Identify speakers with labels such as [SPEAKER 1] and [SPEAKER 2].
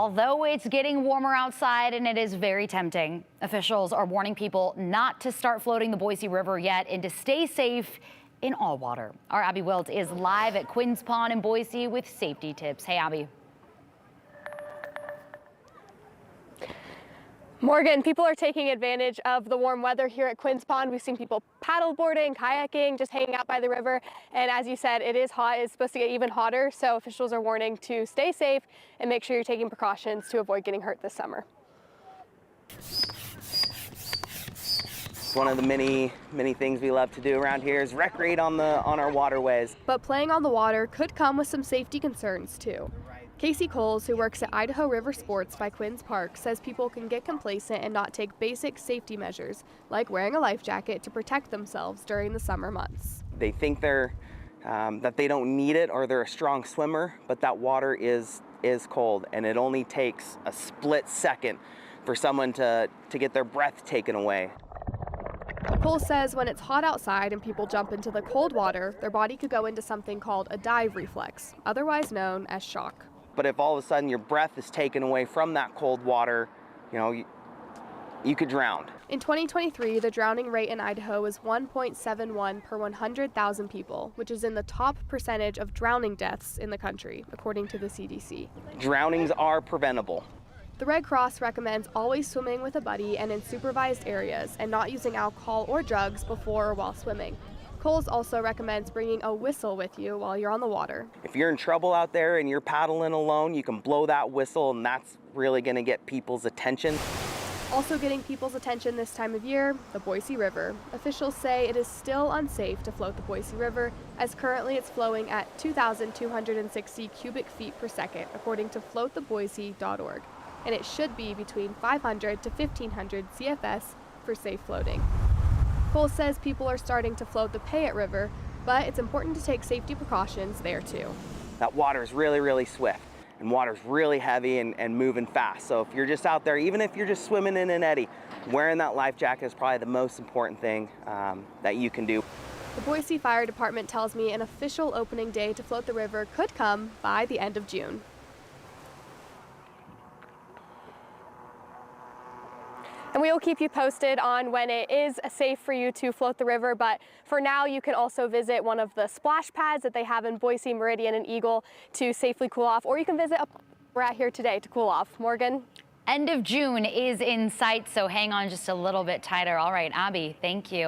[SPEAKER 1] Although it's getting warmer outside and it is very tempting, officials are warning people not to start floating the Boise River yet and to stay safe in all water. Our Abby Wilt is live at Quinn's Pond in Boise with safety tips. Hey, Abby.
[SPEAKER 2] Morgan, people are taking advantage of the warm weather here at Quinn's Pond. We've seen people paddleboarding, kayaking, just hanging out by the river. And as you said, it is hot. It's supposed to get even hotter. So officials are warning to stay safe and make sure you're taking precautions to avoid getting hurt this summer.
[SPEAKER 3] One of the many things we love to do around here is recreate on our waterways.
[SPEAKER 2] But playing on the water could come with some safety concerns too. Casey Coles, who works at Idaho River Sports by Quinn's Park, says people can get complacent and not take basic safety measures, like wearing a life jacket to protect themselves during the summer months.
[SPEAKER 3] They think that they don't need it or they're a strong swimmer, but that water is cold, and it only takes a split second for someone to get their breath taken away.
[SPEAKER 2] Coles says when it's hot outside and people jump into the cold water, their body could go into something called a dive reflex, otherwise known as shock.
[SPEAKER 3] But if all of a sudden your breath is taken away from that cold water, you could drown.
[SPEAKER 2] In 2023, the drowning rate in Idaho was 1.71 per 100,000 people, which is in the top percentage of drowning deaths in the country, according to the CDC.
[SPEAKER 3] Drownings are preventable.
[SPEAKER 2] The Red Cross recommends always swimming with a buddy and in supervised areas and not using alcohol or drugs before or while swimming. Coles also recommends bringing a whistle with you while you're on the water.
[SPEAKER 3] If you're in trouble out there and you're paddling alone, you can blow that whistle, and that's really going to get people's attention.
[SPEAKER 2] Also getting people's attention this time of year, the Boise River. Officials say it is still unsafe to float the Boise River, as currently it's flowing at 2,260 cubic feet per second, according to floattheboise.org. And it should be between 500 to 1,500 CFS for safe floating. Coles says people are starting to float the Payette River, but it's important to take safety precautions there too.
[SPEAKER 3] That water is really, really swift, and water's really heavy and moving fast. So if you're just out there, even if you're just swimming in an eddy, wearing that life jacket is probably the most important thing that you can do.
[SPEAKER 2] The Boise Fire Department tells me an official opening day to float the river could come by the end of June. And we will keep you posted on when it is safe for you to float the river, but for now you can also visit one of the splash pads that they have in Boise, Meridian, and Eagle to safely cool off, or you can visit we're at here today to cool off. Morgan?
[SPEAKER 1] End of June is in sight, so hang on just a little bit tighter. All right, Abby, thank you.